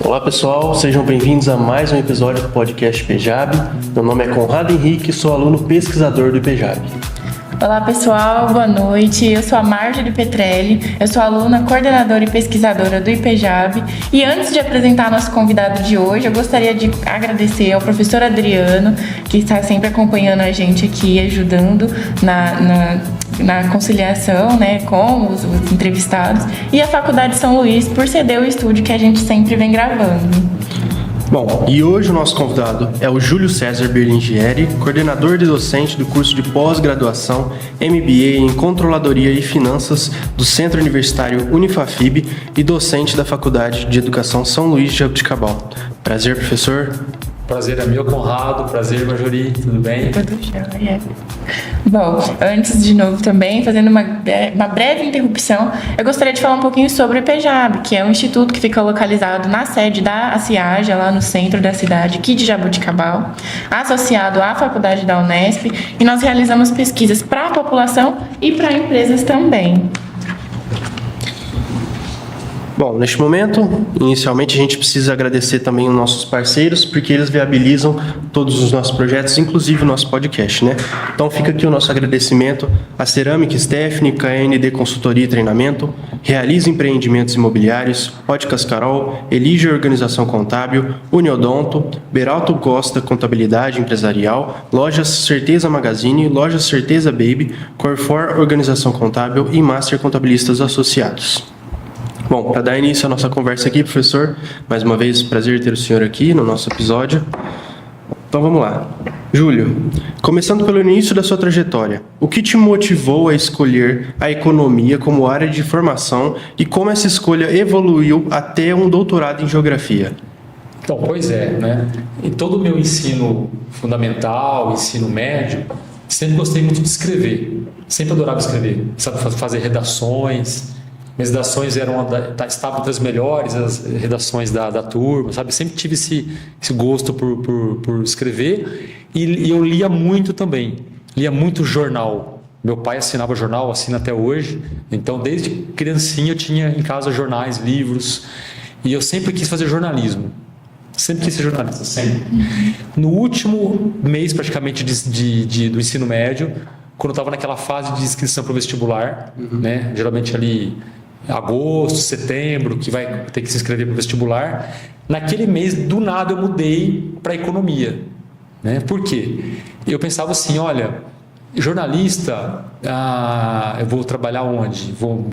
Olá pessoal, sejam bem-vindos a mais um episódio do podcast IPEJAB. Meu nome é Conrado Henrique, sou aluno pesquisador do IPEJAB. Olá pessoal, boa noite. Eu sou a Marjorie Petrelli, eu sou aluna, coordenadora e pesquisadora do IPEJAB. E antes de apresentar nosso convidado de hoje, eu gostaria de agradecer ao professor Adriano, que está sempre acompanhando a gente aqui, ajudando na conciliação, né, com os entrevistados, e a Faculdade São Luís por ceder o estúdio que a gente sempre vem gravando. Bom, e hoje o nosso convidado é o Júlio César Berlingieri, coordenador e docente do curso de pós-graduação MBA em Controladoria e Finanças do Centro Universitário Unifafib e docente da Faculdade de Educação São Luís de Jabuticabal. Prazer, professor. Prazer é meu, Conrado. Prazer, Marjorie. Tudo bem? Tudo jóia. Bom, antes de novo também, fazendo uma breve interrupção, eu gostaria de falar um pouquinho sobre o IPEJAB, que é um instituto que fica localizado na sede da ACIAGE, lá no centro da cidade aqui de Jabuticabal, associado à faculdade da Unesp, e nós realizamos pesquisas para a população e para empresas também. Bom, neste momento, inicialmente a gente precisa agradecer também os nossos parceiros, porque eles viabilizam todos os nossos projetos, inclusive o nosso podcast, né? Então fica aqui o nosso agradecimento à Cerâmica Stephanie, KND Consultoria e Treinamento, Realiza Empreendimentos Imobiliários, Óticas Carol, Elige Organização Contábil, Uniodonto, Beralto Costa Contabilidade Empresarial, Lojas Certeza Magazine, Lojas Certeza Baby, Corfor Organização Contábil e Master Contabilistas Associados. Bom, para dar início à nossa conversa aqui, professor, mais uma vez, prazer ter o senhor aqui no nosso episódio. Então vamos lá. Júlio, começando pelo início da sua trajetória, o que te motivou a escolher a economia como área de formação e como essa escolha evoluiu até um doutorado em geografia? Então, pois é, né? Em todo o meu ensino fundamental, ensino médio, sempre gostei muito de escrever. Sempre adorava escrever, sabe, fazer redações. Minhas redações estavam entre as melhores, as redações da turma, sabe? Sempre tive esse gosto por escrever e eu lia muito também. Lia muito jornal. Meu pai assinava jornal, assina até hoje. Então, desde criancinha, eu tinha em casa jornais, livros. E eu sempre quis fazer jornalismo. Sempre quis ser jornalista, sempre. No último mês, praticamente, do ensino médio, quando eu estava naquela fase de inscrição para o vestibular, né? Geralmente ali agosto, setembro, que vai ter que se inscrever para o vestibular. Naquele mês, do nada, eu mudei para economia. Né? Por quê? Eu pensava assim, olha, jornalista, eu vou trabalhar onde? Vou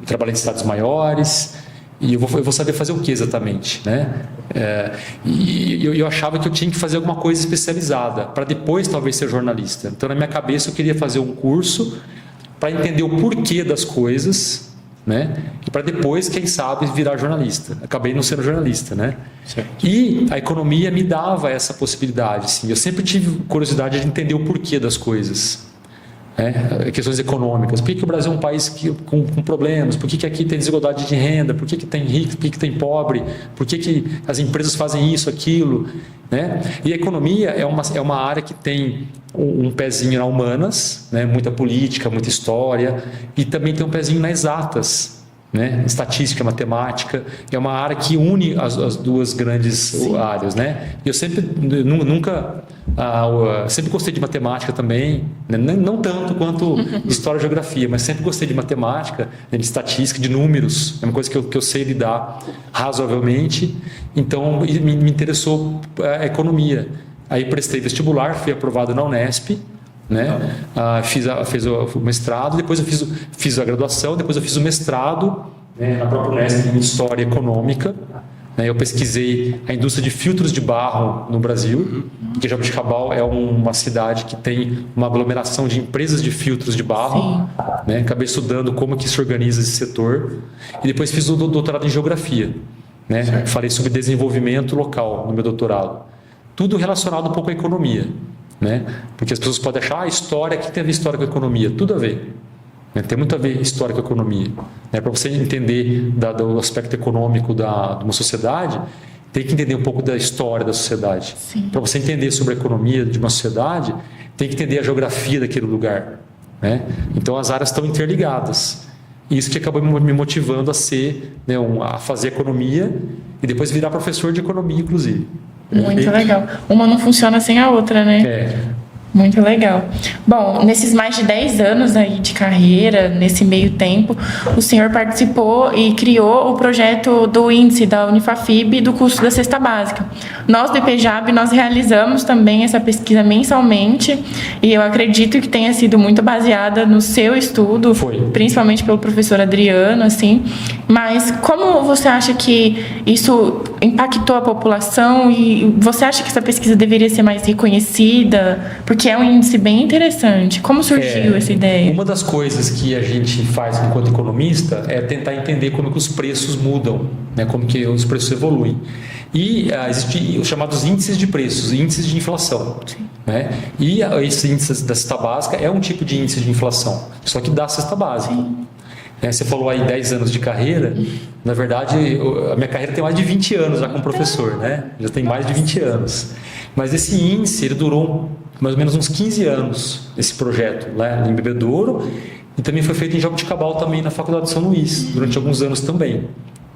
trabalhar em estados maiores e eu vou saber fazer o que exatamente? Né? E eu achava que eu tinha que fazer alguma coisa especializada para depois talvez ser jornalista. Então, na minha cabeça, eu queria fazer um curso para entender o porquê das coisas, né? E para depois, quem sabe, virar jornalista. Acabei não sendo jornalista, né? Certo. E a economia me dava essa possibilidade. Assim. Eu sempre tive curiosidade de entender o porquê das coisas. Questões econômicas. Por que o Brasil é um país com problemas? Por que aqui tem desigualdade de renda? Por que tem rico? Por que tem pobre? Por que as empresas fazem isso, aquilo? Né? E a economia é uma área que tem um pezinho na humanas, né? Muita política, muita história, e também tem um pezinho nas exatas, né? Estatística, matemática, é uma área que une as duas grandes Sim. áreas, né? Eu sempre sempre gostei de matemática também, né? Não tanto quanto história e geografia, mas sempre gostei de matemática, de estatística, de números, é uma coisa que eu sei lidar razoavelmente, então me interessou a economia. Aí prestei vestibular, fui aprovado na Unesp, né? Fiz o mestrado, depois eu fiz a graduação, depois eu fiz o mestrado, né, na própria Unesp em História Econômica. Né? Eu pesquisei a indústria de filtros de barro no Brasil, porque Jabuticabal é uma cidade que tem uma aglomeração de empresas de filtros de barro. Né? Acabei estudando como que se organiza esse setor. E depois fiz o doutorado em Geografia. Né? Falei sobre desenvolvimento local no meu doutorado. Tudo relacionado um pouco à economia. Né? Porque as pessoas podem achar história, o que tem a ver história com a economia? Tudo a ver. Né? Tem muito a ver história com a economia. Né? Para você entender do aspecto econômico de uma sociedade, tem que entender um pouco da história da sociedade. Para você entender sobre a economia de uma sociedade, tem que entender a geografia daquele lugar. Né? Então as áreas estão interligadas. Isso que acabou me motivando a ser, né, a fazer economia e depois virar professor de economia, inclusive. Muito legal. Uma não funciona sem a outra, né? Muito legal. Bom, nesses mais de 10 anos aí de carreira, nesse meio tempo, o senhor participou e criou o projeto do índice da Unifafib do custo da cesta básica. Nós do IPEJAB, nós realizamos também essa pesquisa mensalmente e eu acredito que tenha sido muito baseada no seu estudo, principalmente pelo professor Adriano, assim. Mas como você acha que isso impactou a população e você acha que essa pesquisa deveria ser mais reconhecida? Porque é um índice bem interessante. Como surgiu essa ideia? Uma das coisas que a gente faz enquanto economista é tentar entender como que os preços mudam, né? Como que os preços evoluem. E existem os chamados índices de preços, índices de inflação. Né? E esse índice da cesta básica é um tipo de índice de inflação, só que da cesta básica. Você falou aí 10 anos de carreira. Na verdade, a minha carreira tem mais de 20 anos já como professor, né? Já tem mais de 20 anos. Mas esse índice, ele durou mais ou menos uns 15 anos, esse projeto lá em Bebedouro, e também foi feito em Jaboticabal também na Faculdade de São Luís, durante alguns anos também.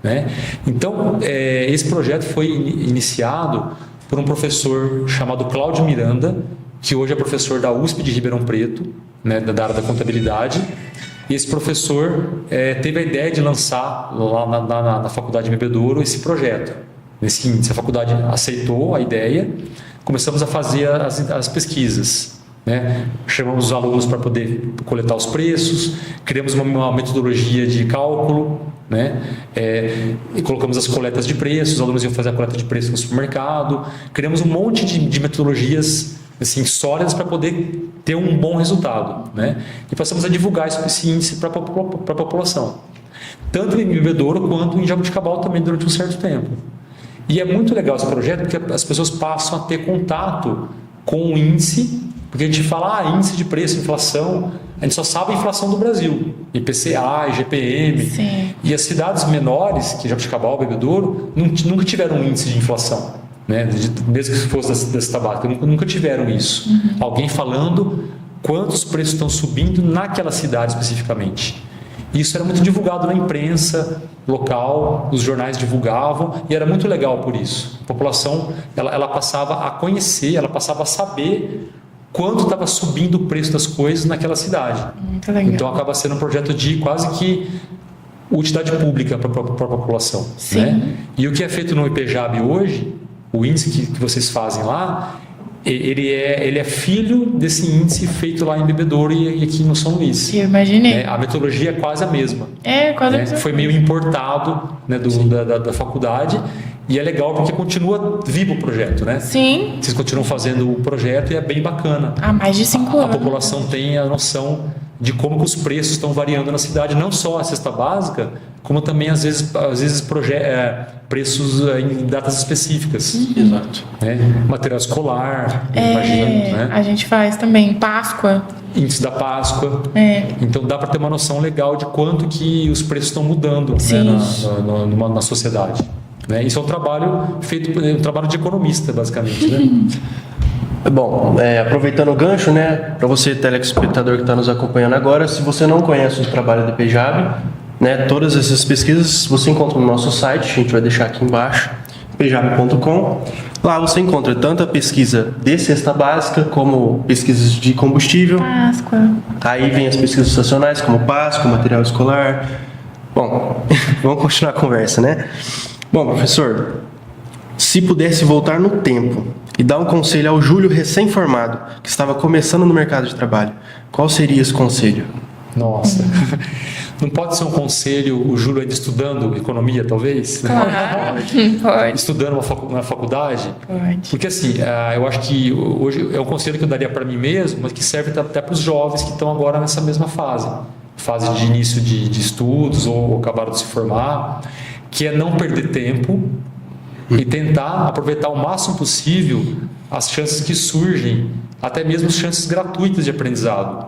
Né? Então, esse projeto foi iniciado por um professor chamado Cláudio Miranda, que hoje é professor da USP de Ribeirão Preto, né, da área da contabilidade. E esse professor teve a ideia de lançar lá na Faculdade de Bebedouro esse projeto. Nesse índice, a faculdade aceitou a ideia, começamos a fazer as pesquisas. Né? Chamamos os alunos para poder coletar os preços, criamos uma metodologia de cálculo, né? E colocamos as coletas de preços, os alunos iam fazer a coleta de preços no supermercado, criamos um monte de metodologias assim, sólidas para poder ter um bom resultado. Né? E passamos a divulgar esse índice para a população, tanto em Bebedouro quanto em Jaboticabal também durante um certo tempo. E é muito legal esse projeto porque as pessoas passam a ter contato com o índice, porque a gente fala índice de preço, inflação, a gente só sabe a inflação do Brasil, IPCA, IGPM. Sim. E as cidades menores, que Jaboticabal, Bebedouro, nunca tiveram um índice de inflação, né? Mesmo que fosse da cesta básica, nunca tiveram isso. Alguém falando quantos preços estão subindo naquela cidade especificamente. Isso era muito divulgado na imprensa local, os jornais divulgavam, e era muito legal por isso. A população ela passava a conhecer, ela passava a saber quanto estava subindo o preço das coisas naquela cidade. Muito legal. Então acaba sendo um projeto de quase que utilidade pública para a população. Sim. Né? E o que é feito no IPEJAB hoje, o índice que vocês fazem lá, ele é filho desse índice feito lá em Bebedouro e aqui no São Luís. Eu imaginei. A metodologia é quase a mesma. Quase a mesma. Foi meio importado, né, da faculdade, e é legal porque continua vivo o projeto, né? Sim. Vocês continuam fazendo o projeto e é bem bacana. Há mais de 5 anos. A população tem a noção de como que os preços estão variando na cidade, não só a cesta básica, como também às vezes preços em datas específicas. Exato. Né? Material escolar, imagino. Né? A gente faz também Páscoa. Índice da Páscoa. Então dá para ter uma noção legal de quanto que os preços estão mudando, né, na sociedade. Né? Isso é um trabalho feito, um trabalho de economista, basicamente. Né? Bom, aproveitando o gancho, né, para você, telespectador que está nos acompanhando agora, se você não conhece o trabalho do IPEJAB, né, todas essas pesquisas você encontra no nosso site, a gente vai deixar aqui embaixo, ipejab.com. Lá você encontra tanto a pesquisa de cesta básica, como pesquisas de combustível. Páscoa. Aí vem as pesquisas estacionais, como Páscoa, material escolar. Bom, vamos continuar a conversa, né? Bom, professor, se pudesse voltar no tempo e dar um conselho ao Júlio recém-formado, que estava começando no mercado de trabalho, qual seria esse conselho? Nossa, não pode ser um conselho o Júlio ainda estudando economia, talvez? Claro, pode. Estudando na faculdade? Pode. Porque assim, eu acho que hoje é um conselho que eu daria para mim mesmo, mas que serve até para os jovens que estão agora nessa mesma fase de início de estudos ou acabaram de se formar, que é não perder tempo e tentar aproveitar o máximo possível as chances que surgem, até mesmo as chances gratuitas de aprendizado.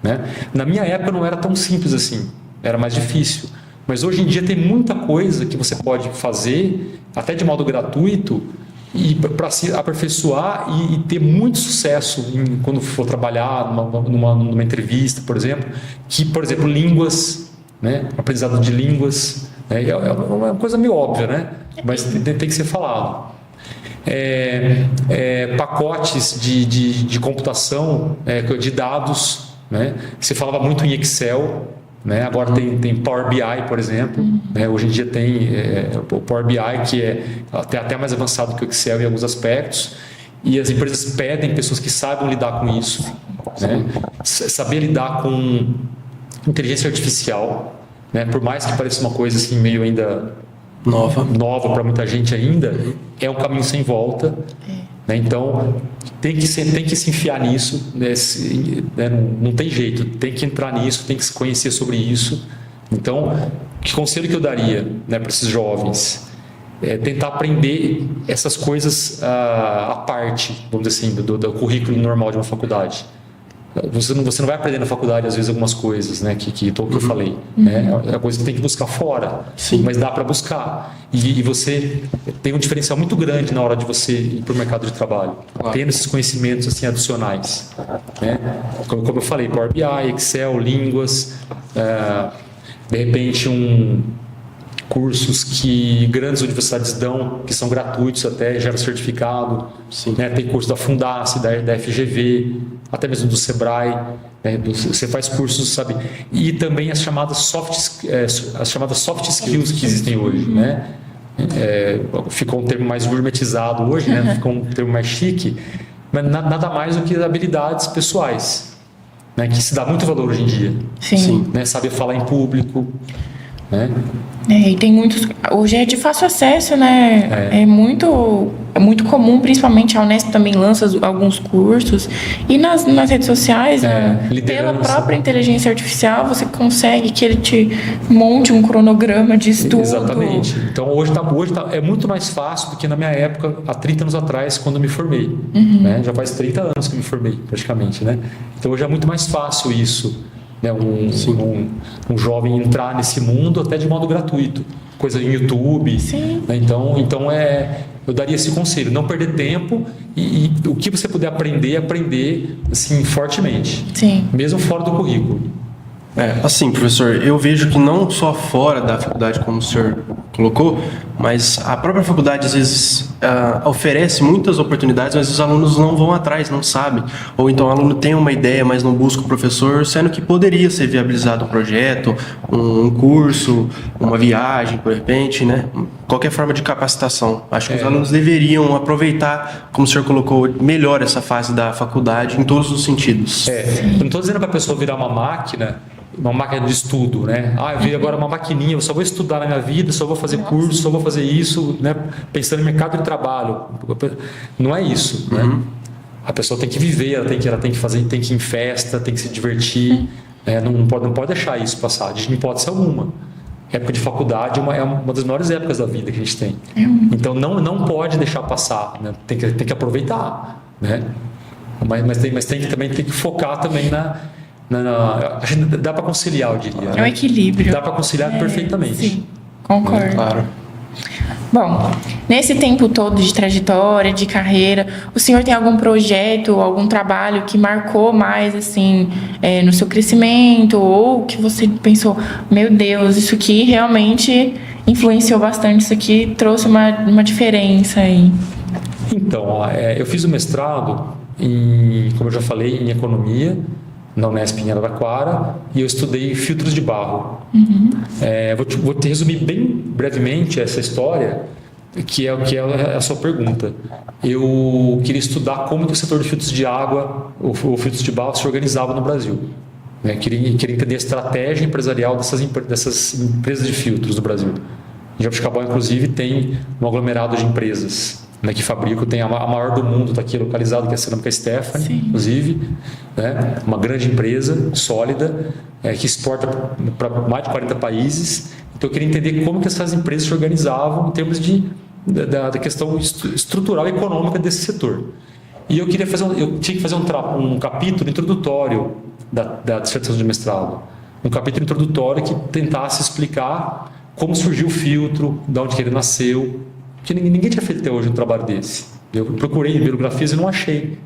Né? Na minha época não era tão simples assim, era mais difícil. Mas hoje em dia tem muita coisa que você pode fazer, até de modo gratuito, e para se aperfeiçoar e ter muito sucesso quando for trabalhar numa entrevista, por exemplo, línguas, né? Aprendizado de línguas, né? É uma coisa meio óbvia, né? Mas tem que ser falado. Pacotes de computação, de dados, né? Você falava muito em Excel, né? Agora tem Power BI, por exemplo, né? Hoje em dia tem o Power BI, que é até mais avançado que o Excel em alguns aspectos, e as empresas pedem pessoas que saibam lidar com isso, né? Saber lidar com inteligência artificial, né? Por mais que pareça uma coisa assim meio ainda nova para muita gente ainda, é um caminho sem volta, né? Então tem que se enfiar nisso, né? Não tem jeito, tem que entrar nisso, tem que se conhecer sobre isso. Então, que conselho que eu daria, né, para esses jovens? Tentar aprender essas coisas à parte, vamos dizer assim, do currículo normal de uma faculdade. Você não vai aprender na faculdade, às vezes, algumas coisas, né, que eu falei. Né? É a coisa que tem que buscar fora. Sim. Mas dá para buscar. E você tem um diferencial muito grande na hora de você ir para o mercado de trabalho. Claro. Tendo esses conhecimentos assim, adicionais. Né? Como eu falei, Power BI, Excel, línguas, de repente cursos que grandes universidades dão, que são gratuitos até, gera certificado. Né? Tem curso da Fundace, da FGV, até mesmo do Sebrae. Né? Você faz cursos, sabe? E também as chamadas soft skills que existem hoje. Né? Ficou um termo mais gourmetizado hoje, né? Ficou um termo mais chique, mas nada mais do que habilidades pessoais, né? Que se dá muito valor hoje em dia. Sim. Né? Saber falar em público, né? E tem muitos. Hoje é de fácil acesso, né? É muito comum, principalmente a Unesp também lança alguns cursos. E nas redes sociais, pela própria inteligência artificial, você consegue que ele te monte um cronograma de estudo. Exatamente. Então hoje é muito mais fácil do que na minha época, há 30 anos atrás, quando eu me formei. Né? Já faz 30 anos que eu me formei, praticamente. Né? Então hoje é muito mais fácil isso. Né, um jovem entrar nesse mundo até de modo gratuito, coisa em YouTube. Né, então eu daria esse conselho, não perder tempo e o que você puder aprender assim, fortemente. Sim. Mesmo fora do currículo. Assim, professor, eu vejo que não só fora da faculdade, como o senhor colocou, mas a própria faculdade às vezes oferece muitas oportunidades, mas os alunos não vão atrás, não sabem. Ou então o aluno tem uma ideia, mas não busca o professor, sendo que poderia ser viabilizado um projeto, um curso, uma viagem, de repente, né? Qualquer forma de capacitação. Acho que os alunos deveriam aproveitar, como o senhor colocou, melhor essa fase da faculdade em todos os sentidos. Eu não estou dizendo para a pessoa virar uma máquina de estudo, né? Eu vi agora uma maquininha, eu só vou estudar na minha vida, só vou fazer curso, só vou fazer isso, né? Pensando em mercado de trabalho. Não é isso, né? A pessoa tem que viver, ela tem que fazer, tem que ir em festa, tem que se divertir, né? Não pode deixar isso passar, de hipótese alguma. Época de faculdade é uma das maiores épocas da vida que a gente tem. Então não pode deixar passar, né? Tem que aproveitar, né? Mas também tem que focar também dá para conciliar, eu diria. É um equilíbrio. Dá para conciliar perfeitamente. Sim, concordo. Claro. Bom, nesse tempo todo de trajetória, de carreira, o senhor tem algum projeto, algum trabalho que marcou mais, assim, no seu crescimento, ou que você pensou, meu Deus, isso aqui realmente influenciou bastante, isso aqui trouxe uma diferença aí? Então, eu fiz o mestrado como eu já falei, em economia, na Unesp em Araraquara, e eu estudei filtros de barro. Vou te resumir bem brevemente essa história, que é a sua pergunta. Eu queria estudar como que o setor de filtros de água, ou filtros de barro, se organizava no Brasil. Queria entender a estratégia empresarial dessas empresas de filtros do Brasil. Em Jabuticabal, inclusive, tem um aglomerado de empresas, né, que fabricam, tem a maior do mundo, está aqui localizado, que é a Cerâmica Stephanie. Sim. Inclusive, né, uma grande empresa, sólida, que exporta para mais de 40 países. Então eu queria entender como que essas empresas se organizavam em termos da questão estrutural e econômica desse setor. E eu tinha que fazer um capítulo introdutório da dissertação de mestrado, um capítulo introdutório que tentasse explicar como surgiu o filtro, de onde ele nasceu, que ninguém tinha feito até hoje um trabalho desse. Eu procurei em bibliografias e não achei.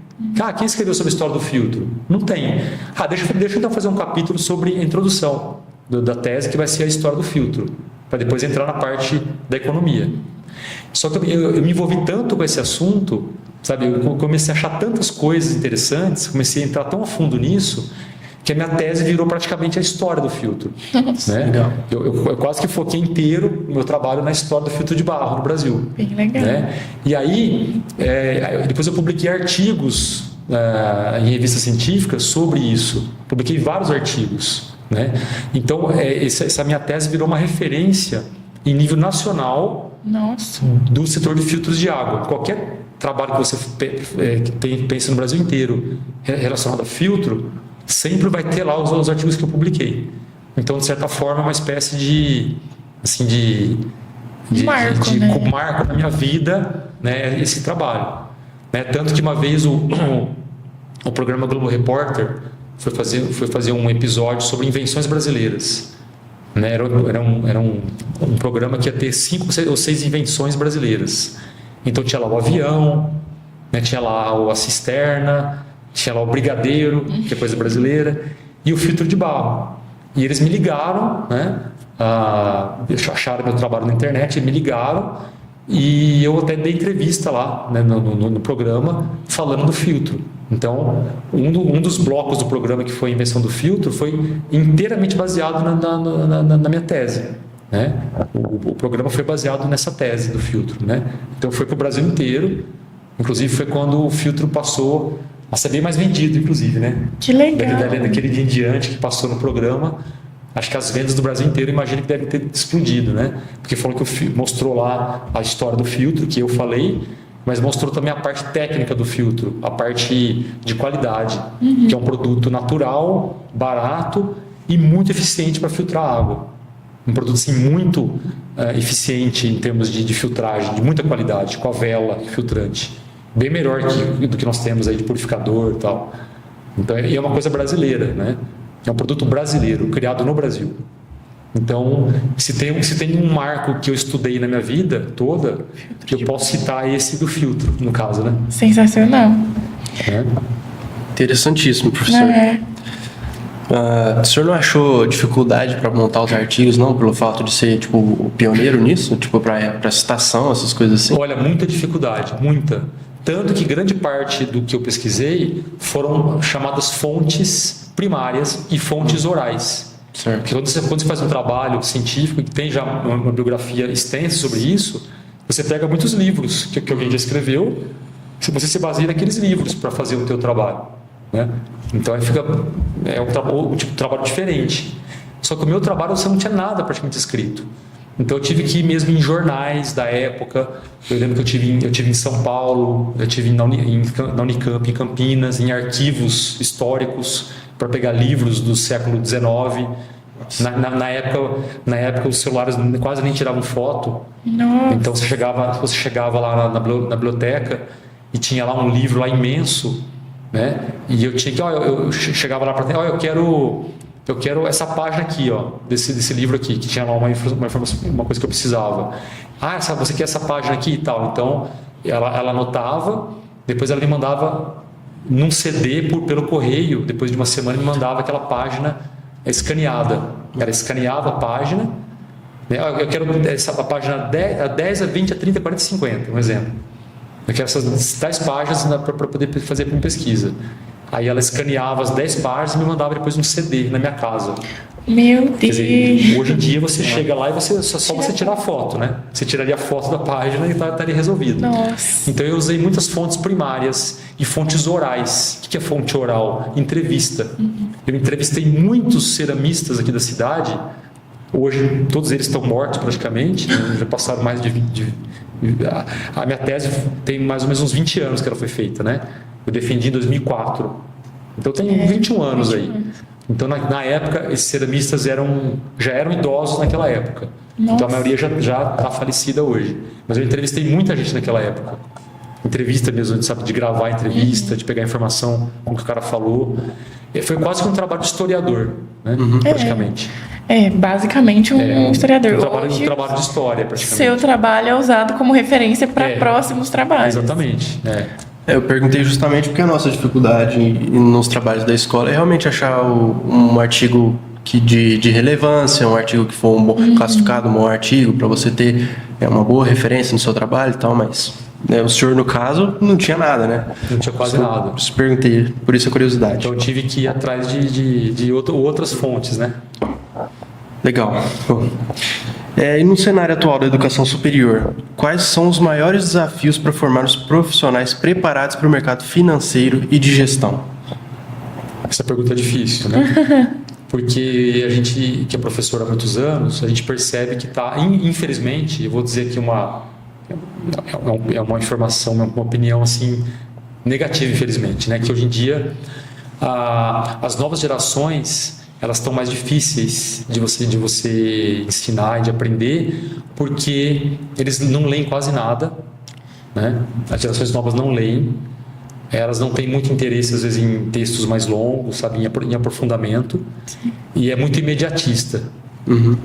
Quem escreveu sobre a história do filtro? Não tem. Deixa eu então fazer um capítulo sobre a introdução. da tese, que vai ser a história do filtro, para depois entrar na parte da economia. Só que eu me envolvi tanto com esse assunto, sabe? Eu comecei a achar tantas coisas interessantes, comecei a entrar tão a fundo nisso, que a minha tese virou praticamente a história do filtro. Né? Legal. Eu quase que foquei inteiro o meu trabalho na história do filtro de barro no Brasil. Bem legal. Né? E aí, depois eu publiquei artigos em revistas científicas sobre isso. Publiquei vários artigos. Né? Então, essa minha tese virou uma referência em nível nacional. Nossa. Do setor de filtros de água. Qualquer trabalho que você pense no Brasil inteiro relacionado a filtro, sempre vai ter lá os artigos que eu publiquei. Então, de certa forma, é uma espécie de marco na minha vida, né, esse trabalho. Né? Tanto que uma vez o programa Globo Repórter foi fazer um episódio sobre invenções brasileiras. Né? Era um programa que ia ter 5 ou 6 invenções brasileiras. Então tinha lá o avião, né? Tinha lá a cisterna, tinha lá o brigadeiro, que é coisa brasileira, e o filtro de barro. E eles me ligaram, né? Acharam meu trabalho na internet, me ligaram, e eu até dei entrevista lá, né, no programa, falando do filtro. Então, um dos blocos do programa, que foi a invenção do filtro, foi inteiramente baseado na minha tese. Né? O programa foi baseado nessa tese do filtro. Né? Então, foi para o Brasil inteiro. Inclusive, foi quando o filtro passou a ser bem mais vendido, inclusive. Né? Que legal. Daquele dia em diante que passou no programa, acho que as vendas do Brasil inteiro, imagino que devem ter explodido. Né? Porque falou que mostrou lá a história do filtro, que eu falei, mas mostrou também a parte técnica do filtro, a parte de qualidade, que é um produto natural, barato e muito eficiente para filtrar água. Um produto assim, muito eficiente em termos de filtragem, de muita qualidade, com a vela filtrante. Bem melhor do que nós temos aí de purificador e tal. Então, é uma coisa brasileira, né? É um produto brasileiro, criado no Brasil. Então, se tem um marco que eu estudei na minha vida toda, eu posso citar esse do filtro, no caso, né? Sensacional. Interessantíssimo, professor. O senhor não achou dificuldade para montar os artigos, não? Pelo fato de ser, tipo, o pioneiro nisso? Tipo, para citação, essas coisas assim? Olha, muita dificuldade, muita. Tanto que grande parte do que eu pesquisei foram chamadas fontes primárias e fontes orais. Certo. Porque quando você faz um trabalho científico que tem já uma biografia extensa sobre isso, você pega muitos livros que alguém já escreveu, você se baseia naqueles livros para fazer o teu trabalho. Né? Então aí um tipo de trabalho diferente. Só que o meu trabalho você não tinha nada praticamente escrito. Então eu tive que ir mesmo em jornais da época. Eu lembro que eu tive em São Paulo, eu tive na Unicamp, em Campinas, em arquivos históricos para pegar livros do século XIX. Na época os celulares quase nem tiravam foto. Nossa. Então você chegava lá na biblioteca e tinha lá um livro lá imenso, né? E eu tinha que, eu chegava lá para eu quero essa página aqui, desse livro aqui, que tinha lá uma informação, uma coisa que eu precisava. Você quer essa página aqui e tal. Então ela anotava, depois ela me mandava num CD pelo correio, depois de uma semana me mandava aquela página escaneada. Ela escaneava a página, né? Eu quero a página 10, a 20, a 30, a 40, a 50, um exemplo. Eu quero essas 10 páginas para poder fazer uma pesquisa. Aí ela escaneava as 10 páginas e me mandava depois um CD na minha casa. Meu Deus! Quer dizer, hoje em dia você chega lá e só você tirar a foto, né? Você tiraria a foto da página e estaria resolvido. Nossa! Então eu usei muitas fontes primárias e fontes orais. O que é fonte oral? Entrevista. Eu entrevistei muitos ceramistas aqui da cidade. Hoje todos eles estão mortos praticamente, né? Já passaram mais de 20... A minha tese tem mais ou menos uns 20 anos que ela foi feita, né? Eu defendi em 2004. Então tem 21 anos aí. Então na época esses ceramistas já eram idosos naquela época. Nossa. Então a maioria já está falecida hoje. Mas eu entrevistei muita gente naquela época. Entrevista mesmo, sabe, de gravar entrevista, de pegar informação com o que o cara falou. E foi quase que um trabalho de historiador, né? Praticamente. Basicamente um historiador. Um trabalho de história, praticamente. Seu trabalho é usado como referência para próximos trabalhos. Exatamente. Eu perguntei justamente porque a nossa dificuldade nos trabalhos da escola é realmente achar um artigo de relevância, um artigo que for classificado um bom artigo, para você ter uma boa referência no seu trabalho e tal, mas o senhor, no caso, não tinha nada, né? Não tinha quase nada. Por isso perguntei, por isso a curiosidade. Então eu tive que ir atrás de outras fontes, né? Legal. Bom, e no cenário atual da educação superior, quais são os maiores desafios para formar os profissionais preparados para o mercado financeiro e de gestão? Essa pergunta é difícil, né? Porque a gente, que é professor há muitos anos, a gente percebe que está, infelizmente, eu vou dizer que é uma informação, uma opinião assim negativa, infelizmente, né? Que hoje em dia as novas gerações elas estão mais difíceis de você ensinar e de aprender, porque eles não leem quase nada, né? As gerações novas não leem, elas não têm muito interesse às vezes em textos mais longos, sabe, em aprofundamento. Sim. E é muito imediatista.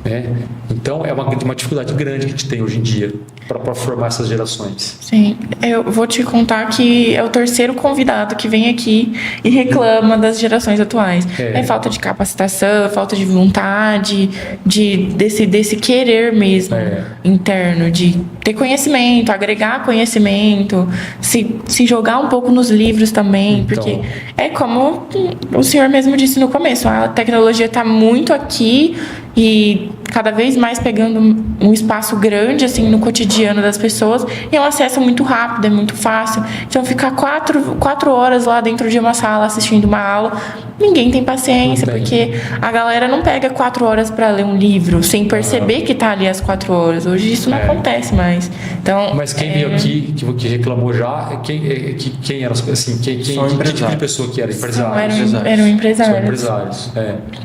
Né? Então é uma dificuldade grande que a gente tem hoje em dia para formar essas gerações. Sim, eu vou te contar que é o terceiro convidado que vem aqui e reclama das gerações atuais. É falta de capacitação, falta de vontade, desse querer mesmo interno, de ter conhecimento, agregar conhecimento, se jogar um pouco nos livros também, então, porque é como o senhor mesmo disse no começo, a tecnologia está muito aqui e cada vez mais pegando um espaço grande assim no cotidiano das pessoas, e é um acesso muito rápido, é muito fácil. Então ficar 4 horas lá dentro de uma sala assistindo uma aula, ninguém tem paciência, porque a galera não pega 4 horas para ler um livro sem perceber que está ali às 4 horas. Hoje isso não acontece mais. Então, mas quem veio aqui que reclamou já, quem era assim, que tipo de pessoa que era? Empresários. Eram empresários. São empresários.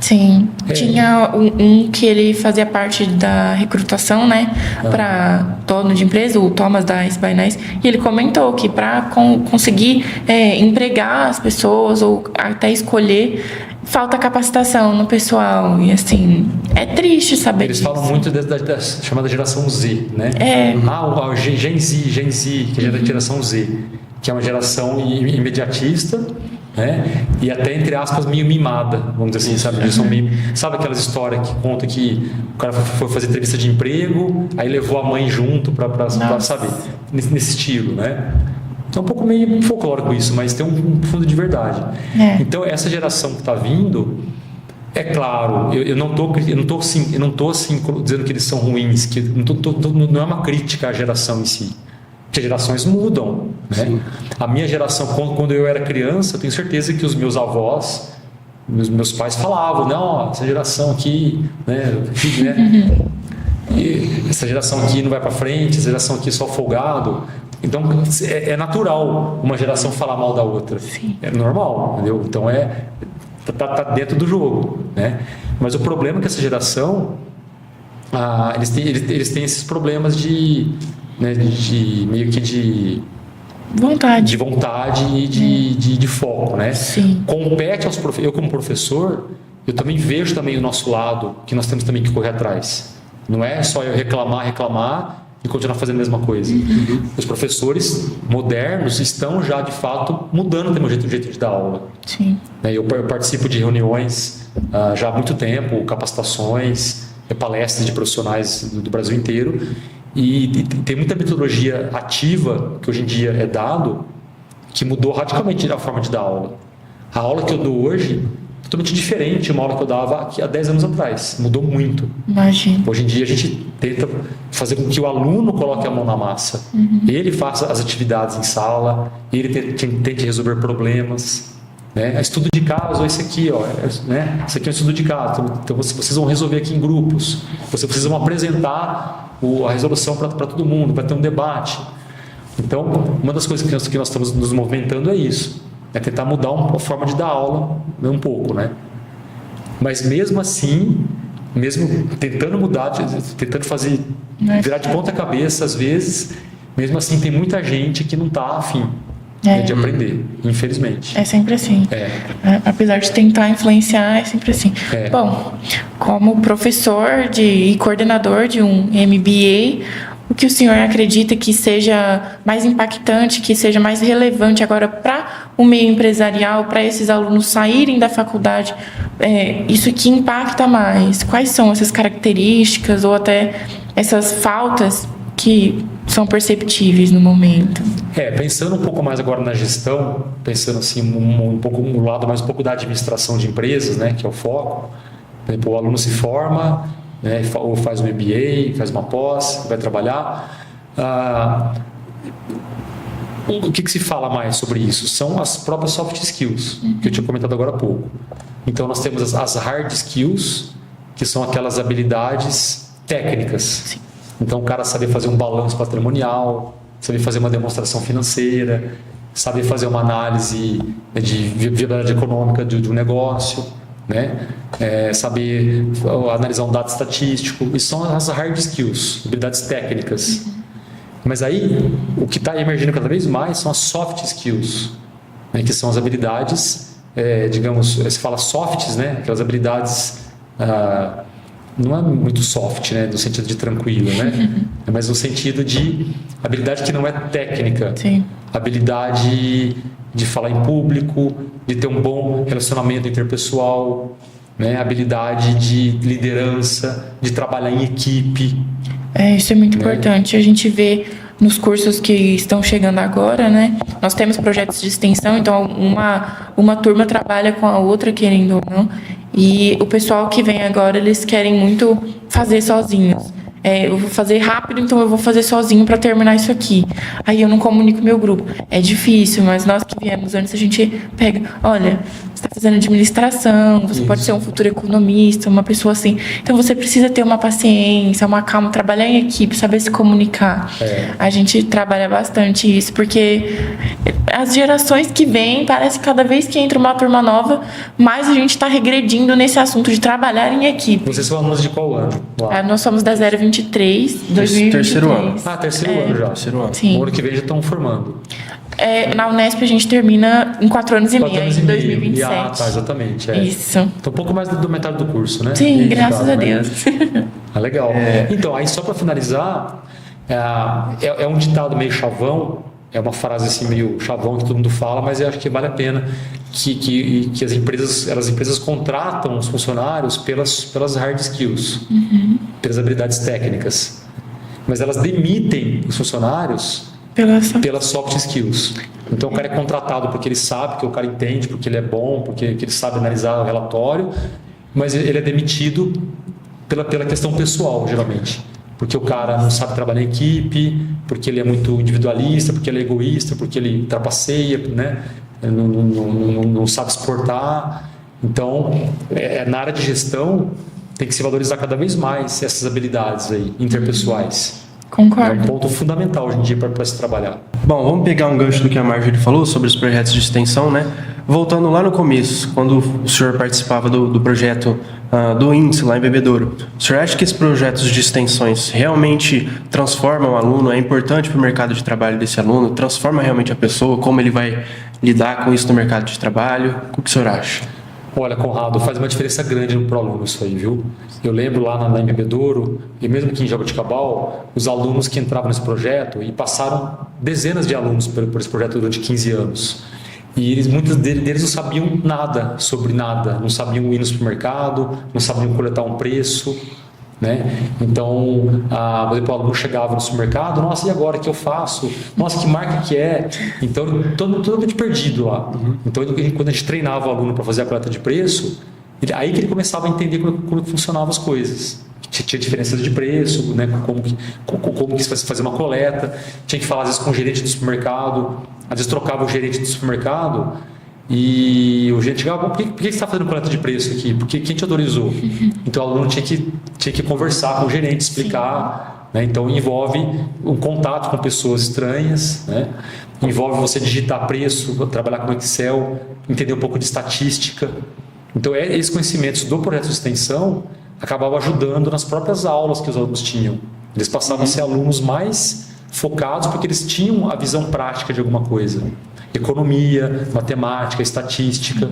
Sim. Tinha um que ele fazia parte da recrutação, né, para dono de empresa, o Thomas da Ice by Nice, e ele comentou que para conseguir empregar as pessoas ou até escolher, falta capacitação no pessoal. E assim, é triste saber Eles disso. falam muito da chamada geração Z, né? O Gen Z, que é a geração Z, que é uma geração imediatista, né? E até, entre aspas, meio mimada, vamos dizer assim, sabe? Sabe aquelas histórias que conta que o cara foi fazer entrevista de emprego, aí levou a mãe junto para sabe? Nesse estilo, né? Então é um pouco meio folclórico isso, mas tem um fundo de verdade. Então essa geração que está vindo, é claro, eu não tô assim dizendo que eles são ruins, que não é uma crítica à geração em si. Porque as gerações mudam, né? A minha geração, quando eu era criança, eu tenho certeza que os meus avós, meus pais falavam, não, essa geração aqui, né? E essa geração aqui não vai para frente, essa geração aqui é só folgado. Então é natural uma geração falar mal da outra. Sim. É normal, entendeu? Então tá dentro do jogo, né? Mas o problema é que essa geração, eles têm esses problemas meio que de vontade e de foco, né? Sim. Compete aos eu como professor, eu também vejo também o nosso lado, que nós temos também que correr atrás. Não é só eu reclamar e continuar fazendo a mesma coisa. Os professores modernos estão já de fato mudando também o jeito de dar aula. Sim. Eu participo de reuniões já há muito tempo, capacitações, palestras de profissionais do Brasil inteiro. E tem muita metodologia ativa que hoje em dia é dado que mudou radicalmente a forma de dar aula. A aula que eu dou hoje é totalmente diferente de uma aula que eu dava há 10 anos atrás. Mudou muito. Imagina. Hoje em dia a gente tenta fazer com que o aluno coloque a mão na massa. Ele faça as atividades em sala, ele tente resolver problemas. Né? Estudo de caso, esse aqui, né? Esse aqui é um estudo de caso. Então vocês vão resolver aqui em grupos. Vocês precisam apresentar a resolução para todo mundo, vai ter um debate. Então, uma das coisas que nós estamos nos movimentando é isso. É tentar mudar a forma de dar aula um pouco, né? Mas mesmo assim, mesmo tentando mudar, tentando fazer, virar de ponta cabeça às vezes, mesmo assim tem muita gente que não está afim. De aprender, infelizmente. É sempre assim. Apesar de tentar influenciar, é sempre assim. Bom, como professor e coordenador de um MBA, o que o senhor acredita que seja mais impactante, que seja mais relevante agora para o meio empresarial, para esses alunos saírem da faculdade, isso aqui impacta mais? Quais são essas características ou até essas faltas que são perceptíveis no momento? Pensando um pouco mais agora na gestão, pensando assim um pouco um lado mais um pouco da administração de empresas, né, que é o foco. Por exemplo, o aluno se forma, né, ou faz um MBA, faz uma pós, vai trabalhar. O que se fala mais sobre isso? São as próprias soft skills, que eu tinha comentado agora há pouco. Então, nós temos as hard skills, que são aquelas habilidades técnicas. Sim. Então, o cara saber fazer um balanço patrimonial, saber fazer uma demonstração financeira, saber fazer uma análise de viabilidade econômica de um negócio, né? Saber analisar um dado estatístico. Isso são as hard skills, habilidades técnicas. Mas aí, o que está emergindo cada vez mais são as soft skills, né? Que são as habilidades, digamos, se fala softs, né? Aquelas habilidades... não é muito soft, né, no sentido de tranquilo, né? Mas no sentido de habilidade que não é técnica. Sim. Habilidade de falar em público, de ter um bom relacionamento interpessoal, né? Habilidade de liderança, de trabalhar em equipe. Isso é muito importante. A gente vê nos cursos que estão chegando agora, né? Nós temos projetos de extensão, então uma turma trabalha com a outra, querendo ou não. E o pessoal que vem agora, eles querem muito fazer sozinhos. Eu vou fazer rápido, então eu vou fazer sozinho para terminar isso aqui. Aí eu não comunico meu grupo. É difícil, mas nós que viemos antes, a gente pega, olha, você está fazendo administração, você pode ser um futuro economista, uma pessoa assim. Então você precisa ter uma paciência, uma calma, trabalhar em equipe, saber se comunicar. A gente trabalha bastante isso, porque as gerações que vêm, parece que cada vez que entra uma turma nova, mais a gente está regredindo nesse assunto de trabalhar em equipe. Vocês são alunos de qual ano? Nós somos da 023, 2023. Terceiro ano. Terceiro ano já. Terceiro ano. Sim. O ano que vem já estão formando. Na Unesp a gente termina em 4 anos e meio, em 2027. Tá, exatamente. Isso. Então um pouco mais do metade do curso, né? Sim, graças a Deus. Legal. Então, aí só para finalizar, é um ditado meio chavão, é uma frase assim meio chavão que todo mundo fala, mas eu acho que vale a pena que as empresas contratam os funcionários pelas hard skills, pelas habilidades técnicas, mas elas demitem os funcionários pelas soft skills. Então o cara é contratado porque ele sabe que o cara entende, porque ele é bom, porque ele sabe analisar o relatório, mas ele é demitido pela questão pessoal, geralmente. Porque o cara não sabe trabalhar em equipe, porque ele é muito individualista, porque ele é egoísta, porque ele trapaceia, né? Não sabe exportar. Então, na área de gestão, tem que se valorizar cada vez mais essas habilidades aí, interpessoais. Concordo. É um ponto fundamental hoje em dia para se trabalhar. Bom, vamos pegar um gancho do que a Marjorie falou sobre os projetos de extensão, né? Voltando lá no começo, quando o senhor participava do projeto do índice lá em Bebedouro, o senhor acha que esses projetos de extensões realmente transformam o aluno? É importante para o mercado de trabalho desse aluno? Transforma realmente a pessoa? Como ele vai lidar com isso no mercado de trabalho? O que o senhor acha? Olha, Conrado, faz uma diferença grande para o aluno isso aí, viu? Eu lembro lá em Bebedouro, e mesmo aqui em Jaboticabal, os alunos que entravam nesse projeto, e passaram dezenas de alunos por esse projeto durante 15 anos. E muitos deles não sabiam nada sobre nada, não sabiam ir no supermercado, não sabiam coletar um preço, né? Então, por exemplo, o aluno chegava no supermercado, nossa, e agora o que eu faço? Nossa, que marca que é? Então, totalmente perdido lá. Então, quando a gente treinava o aluno para fazer a coleta de preço, aí que ele começava a entender como funcionavam as coisas. Tinha diferença de preço, né? Como que se fazer uma coleta, tinha que falar às vezes com o gerente do supermercado, às vezes trocava o gerente do supermercado e o gerente chegava, por que você está fazendo coleta de preço aqui? Porque quem te autorizou? Então o aluno tinha que conversar com o gerente, explicar, né? Então envolve um contato com pessoas estranhas, né? Envolve você digitar preço, trabalhar com Excel, entender um pouco de estatística. Então esses conhecimentos do projeto de extensão acabavam ajudando nas próprias aulas que os alunos tinham. Eles passavam a ser alunos mais focados porque eles tinham a visão prática de alguma coisa. Economia, matemática, estatística.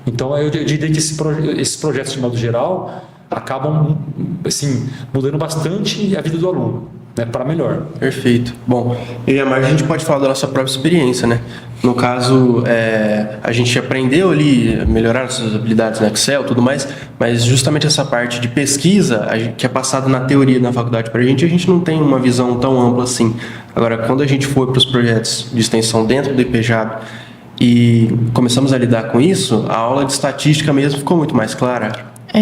Então eu diria que esses projetos de modo geral acabam assim, mudando bastante a vida do aluno, né, para melhor. Perfeito. Bom, eu e a Marjorie, a gente pode falar da nossa própria experiência, né? No caso, a gente aprendeu ali, melhorar nossas habilidades no Excel e tudo mais, mas justamente essa parte de pesquisa, que é passada na teoria na faculdade para a gente não tem uma visão tão ampla assim. Agora, quando a gente foi para os projetos de extensão dentro do IPJAB e começamos a lidar com isso, a aula de estatística mesmo ficou muito mais clara.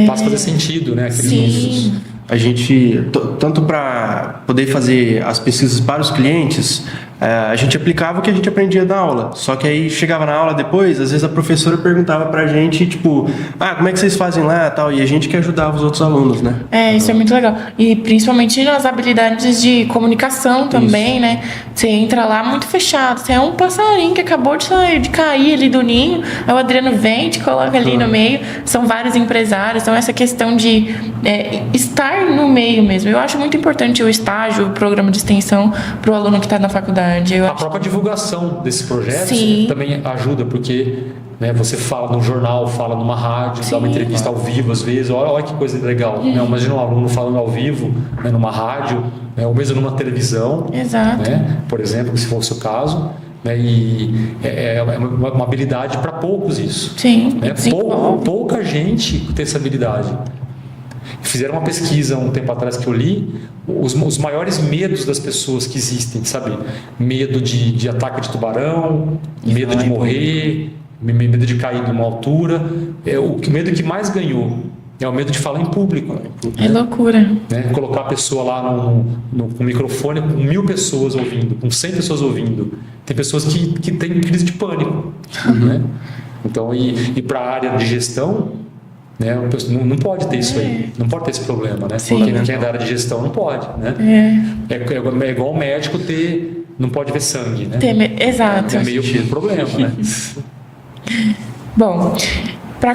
Passa a fazer sentido, né? Aqueles Sim. números. A gente, tanto para poder fazer as pesquisas para os clientes, a gente aplicava o que a gente aprendia da aula. Só que aí chegava na aula depois, às vezes a professora perguntava pra gente, tipo, como é que vocês fazem lá tal? E a gente que ajudava os outros alunos, né? Isso é muito legal. E principalmente nas habilidades de comunicação também, né? Você entra lá muito fechado. Você é um passarinho que acabou de cair ali do ninho. Aí o Adriano vem, te coloca ali no meio. São vários empresários. Então, essa questão de estar no meio mesmo. Eu acho muito importante o estágio, o programa de extensão para o aluno que está na faculdade. A própria divulgação desses projetos também ajuda, porque você fala no jornal, fala numa rádio, dá uma entrevista ao vivo às vezes, olha que coisa legal. Imagina um aluno falando ao vivo, numa rádio, ou mesmo numa televisão. Exato. Por exemplo, se fosse o caso. E é uma habilidade para poucos isso. Sim. Pouca gente tem essa habilidade. Fizeram uma pesquisa um tempo atrás que eu li, os maiores medos das pessoas que existem, sabe? Medo de ataque de tubarão, medo de morrer, medo de cair de uma altura. O medo que mais ganhou é o medo de falar em público. É loucura. Colocar a pessoa lá no microfone com 1000 pessoas ouvindo, com 100 pessoas ouvindo. Tem pessoas que têm crise de pânico. Então, e para a área de gestão, não pode ter isso aí, não pode ter esse problema, né? Quem é da área de gestão não pode, né? É igual o médico não pode ver sangue, né? Exato. É meio um problema, né? Bom, para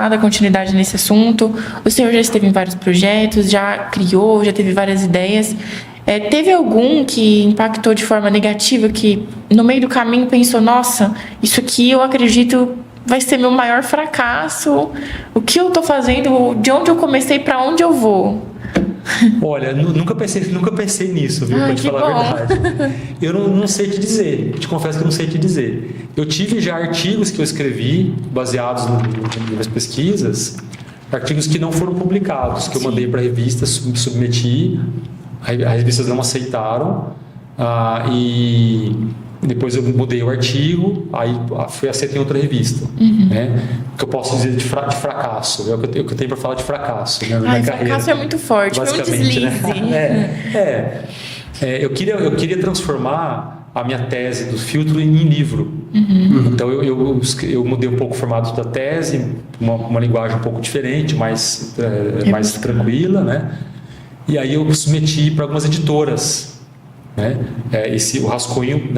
dar continuidade nesse assunto, o senhor já esteve em vários projetos, já criou, já teve várias ideias. Teve algum que impactou de forma negativa, que no meio do caminho pensou, nossa, isso aqui eu acredito vai ser meu maior fracasso, o que eu estou fazendo, de onde eu comecei, para onde eu vou? Olha, nunca pensei nisso, viu? Pra te falar a verdade. Eu não sei te dizer, te confesso que eu não sei te dizer. Eu tive já artigos que eu escrevi, baseados nas minhas pesquisas, artigos que não foram publicados, que eu mandei para a revista, submeti, as revistas não aceitaram, e depois eu mudei o artigo, aí fui aceito em outra revista. O que eu posso dizer de fracasso? É o que eu tenho para falar de fracasso. Na minha carreira. Fracasso é muito forte, foi um deslize. Eu queria transformar a minha tese do filtro em livro. Então eu mudei um pouco o formato da tese, uma linguagem um pouco diferente, mais tranquila, né? E aí eu submeti para algumas editoras, o rascunho,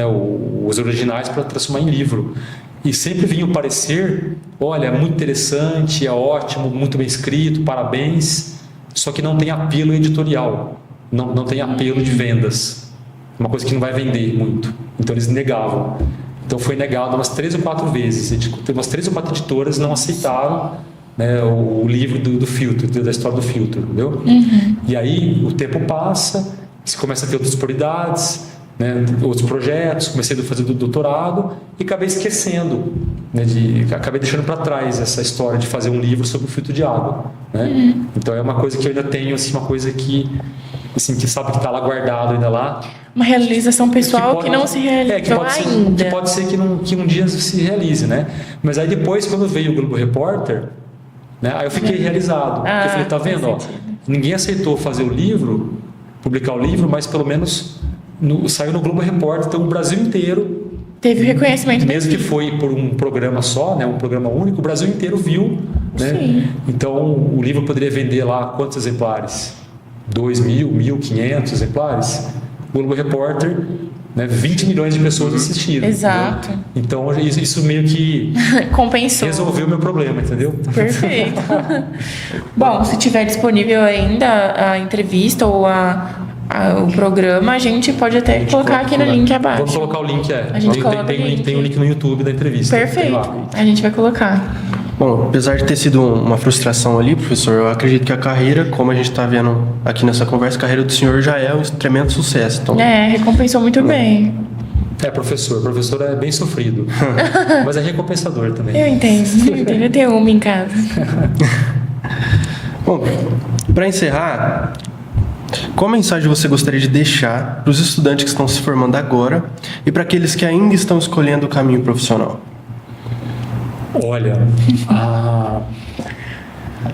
os originais, para transformar em livro. E sempre vinha o parecer, olha, muito interessante, é ótimo, muito bem escrito, parabéns, só que não tem apelo editorial, não tem apelo de vendas, uma coisa que não vai vender muito. Então eles negavam. Então foi negado umas 3 ou 4 vezes. Umas 3 ou 4 editoras não aceitaram o livro do filtro, da história do filtro, entendeu? E aí o tempo passa, você começa a ter outras prioridades, outros projetos, comecei a fazer do doutorado e acabei esquecendo, acabei deixando para trás essa história de fazer um livro sobre o filtro de água, Então é uma coisa que eu ainda tenho, assim, uma coisa que sabe que está lá guardado ainda lá. Uma realização pessoal que não se realizou ainda. Que pode ser que um dia se realize, Mas aí depois, quando veio o Globo Repórter, aí eu fiquei realizado. Porque eu falei, tá vendo? Ninguém aceitou fazer o livro, publicar o livro, mas pelo menos saiu no Globo Repórter, então o Brasil inteiro teve reconhecimento, mesmo que foi por um programa só, um programa único, o Brasil inteiro viu, Então o livro poderia vender lá quantos exemplares? 2.000, 1.500 exemplares. O Globo Repórter, 20 milhões de pessoas assistiram. Exato. Entendeu? Então isso meio que compensou, resolveu o meu problema, entendeu? Perfeito. Bom, se tiver disponível ainda a entrevista ou o programa, a gente pode até colocar aqui no link abaixo. Vamos colocar o link, A gente coloca o link. Tem um link no YouTube da entrevista. Perfeito. A gente vai colocar. Bom, apesar de ter sido uma frustração ali, professor, eu acredito que a carreira, como a gente está vendo aqui nessa conversa, a carreira do senhor já é um tremendo sucesso. Então, recompensou muito bem. Professor. Professor é bem sofrido, mas é recompensador também. Eu entendo. Eu tenho uma em casa. Bom, para encerrar, qual mensagem você gostaria de deixar para os estudantes que estão se formando agora e para aqueles que ainda estão escolhendo o caminho profissional? Olha,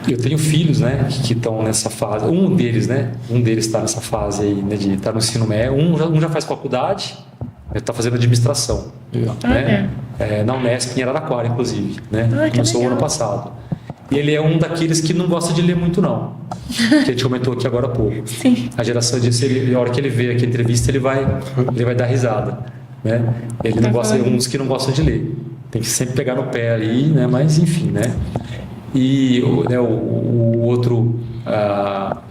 eu tenho filhos, né, que estão nessa fase. Um deles está nessa fase aí, né, de estar no ensino médio. Um já faz faculdade, está fazendo administração, né? Na Unesp, em Araraquara, inclusive, né? Começou o ano passado. E ele é um daqueles que não gosta de ler muito, não. Que a gente comentou aqui agora há pouco. Sim. A geração disso, a hora que ele vê aqui a entrevista, ele vai dar risada, né? Ele não gosta, é um dos que não gosta de ler. Tem que sempre pegar no pé ali, né? Mas enfim, né? E o outro está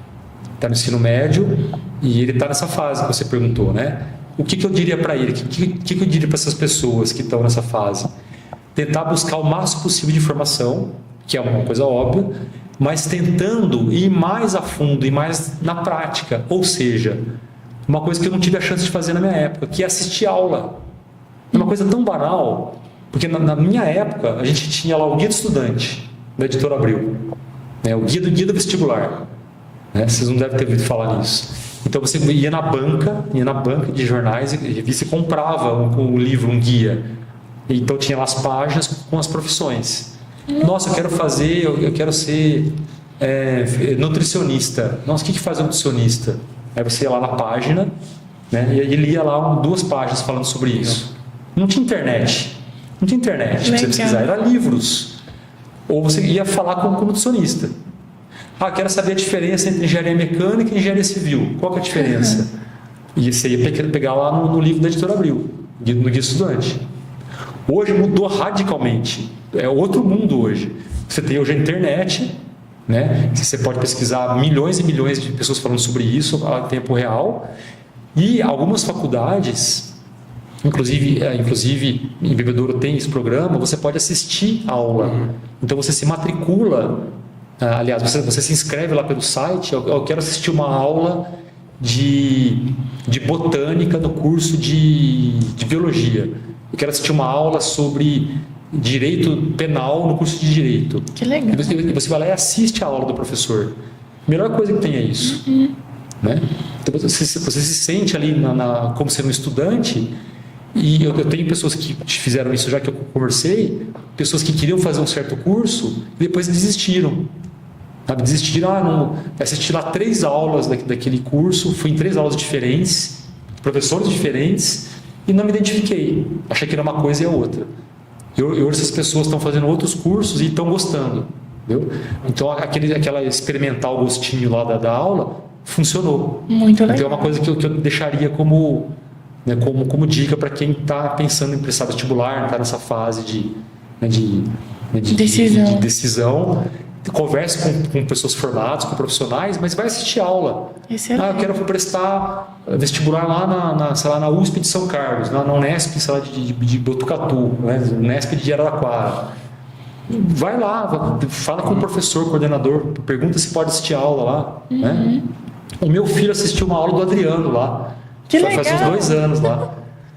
no ensino médio e ele está nessa fase que você perguntou, né? O que eu diria para ele? O que eu diria para essas pessoas que estão nessa fase? Tentar buscar o máximo possível de informação, que é uma coisa óbvia, mas tentando ir mais a fundo e mais na prática. Ou seja, uma coisa que eu não tive a chance de fazer na minha época, que é assistir aula. É uma coisa tão banal, porque na minha época a gente tinha lá o Guia do Estudante, da Editora Abril, né? O guia do vestibular, né? Vocês não devem ter ouvido falar nisso. Então você ia na banca de jornais e revista e comprava um livro, um guia. Então tinha lá as páginas com as profissões. Nossa, eu quero ser nutricionista. Nossa, o que faz um nutricionista? Aí você ia lá na página, né? E ele lia lá 2 páginas falando sobre isso. Não tinha internet para você pesquisar, era livros. Ou você ia falar com o nutricionista. Quero saber a diferença entre engenharia mecânica e engenharia civil. Qual que é a diferença? E você ia pegar lá no livro da Editora Abril, no Guia Estudante. Hoje mudou radicalmente. É outro mundo hoje. Você tem hoje a internet, né? Você pode pesquisar milhões e milhões de pessoas falando sobre isso a tempo real. E algumas faculdades, inclusive em Bebedouro tem esse programa, você pode assistir a aula. Então você se matricula. Aliás, você se inscreve lá pelo site. Eu quero assistir uma aula de botânica no curso de biologia. Eu quero assistir uma aula sobre direito penal no curso de direito. Que legal. E você vai lá e assiste a aula do professor. A melhor coisa que tem é isso. Né? Então você se sente ali como sendo um estudante. E eu tenho pessoas que fizeram isso já que eu conversei, pessoas que queriam fazer um certo curso e depois desistiram. Desistiram, assisti lá 3 aulas daquele curso, fui em 3 aulas diferentes, professores diferentes, e não me identifiquei. Achei que era uma coisa e a outra. E hoje essas pessoas estão fazendo outros cursos e estão gostando. Entendeu? Então aquela experimentar o gostinho lá da aula funcionou. Muito legal. Então é uma coisa que eu deixaria como dica para quem está pensando em prestar vestibular, está nessa fase de decisão. Converse com pessoas formadas, com profissionais, mas vai assistir aula. Excelente. Eu quero prestar vestibular lá na USP de São Carlos, na Unesp, sei lá, de Botucatu, né? Unesp de Araraquara. Vai lá, fala com o professor, coordenador, pergunta se pode assistir aula lá. Né? O meu filho assistiu uma aula do Adriano lá. Que legal. Faz uns 2 anos lá.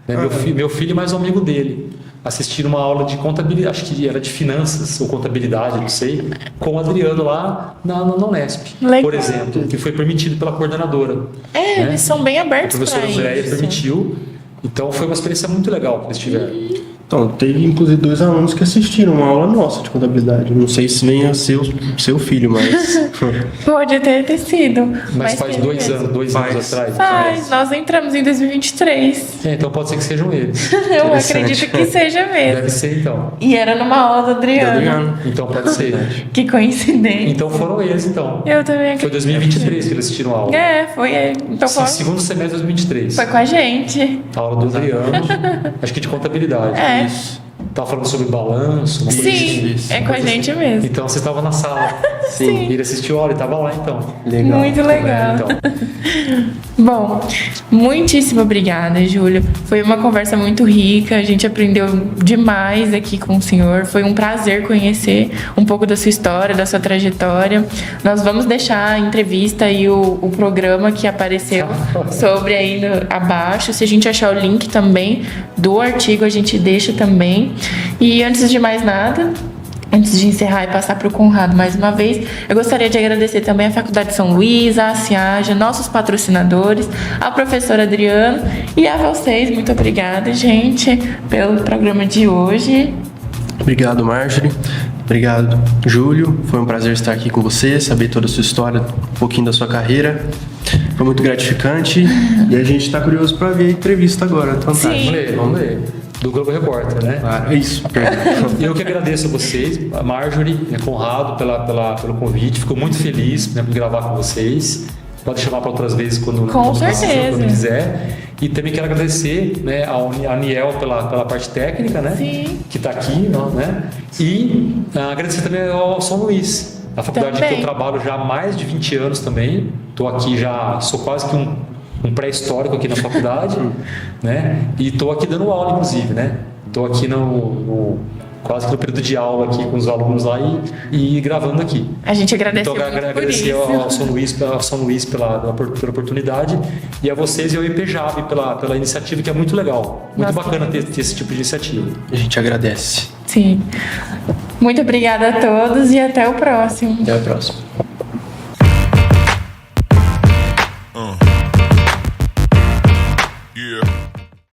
Né? Meu filho e mais um amigo dele assistiram uma aula de contabilidade, acho que era de finanças ou contabilidade, não sei, com o Adriano lá na Unesp, legal. Por exemplo, que foi permitido pela coordenadora. Né? Eles são bem abertos para isso. A professora Andréia permitiu, então foi uma experiência muito legal que eles tiveram. Então, teve inclusive 2 alunos que assistiram uma aula nossa de contabilidade. Não sei se venha a ser o seu filho, mas... Pode ter sido. Mas faz 2 anos atrás? Faz, nós entramos em 2023. Então pode ser que sejam eles. Eu acredito que seja mesmo. Deve ser então. E era numa aula do Adriano. Então pode ser. Que coincidência. Então foram eles então. Eu também acredito. Foi 2023 que eles assistiram a aula. Foi. Então foi. Segundo semestre de 2023. Foi com a gente. A aula do Adriano, acho que de contabilidade. Isso. Tava falando sobre balanço, uma coisa Sim, assim. é com a gente mesmo. Então você estava na sala. Sim. E ele assistiu, olha, ele estava lá então. Legal. Muito legal. Então, Bom, muitíssimo obrigada, Júlio. Foi uma conversa muito rica, a gente aprendeu demais aqui com o senhor. Foi um prazer conhecer um pouco da sua história, da sua trajetória. Nós vamos deixar a entrevista e o programa que apareceu sobre aí abaixo. Se a gente achar o link também do artigo, a gente deixa também. E antes de mais nada, antes de encerrar e passar para o Conrado mais uma vez, eu gostaria de agradecer também a Faculdade São Luís, a Ciaja, nossos patrocinadores, ao professor Adriano e a vocês. Muito obrigada, gente, pelo programa de hoje. Obrigado, Marjorie. Obrigado, Júlio. Foi um prazer estar aqui com você, saber toda a sua história, um pouquinho da sua carreira. Foi muito gratificante e a gente está curioso para ver a entrevista agora. Fantástico. Sim. vamos ler. Do Globo Repórter, né? Claro, é isso. Eu que agradeço a vocês, a Marjorie, Conrado, pelo convite. Fico muito feliz, né, por gravar com vocês. Pode chamar para outras vezes quando certeza. quiser. E também quero agradecer, né, a Niel pela parte técnica, né? Sim. Que está aqui, né? E agradecer também ao São Luís, a faculdade Também. que eu trabalho já há mais de 20 anos também. Estou aqui já, sou quase que um pré-histórico aqui na faculdade, né? E estou aqui dando aula, inclusive, né? Estou aqui quase que no período de aula aqui com os alunos lá e gravando aqui. A gente agradece Então, muito por agradecer isso. ao São Luís pela oportunidade e a vocês e ao IPJAB pela iniciativa, que é muito legal. Muito Nossa. bacana ter esse tipo de iniciativa. A gente agradece. Sim. Muito obrigada a todos e até o próximo. Até a próxima.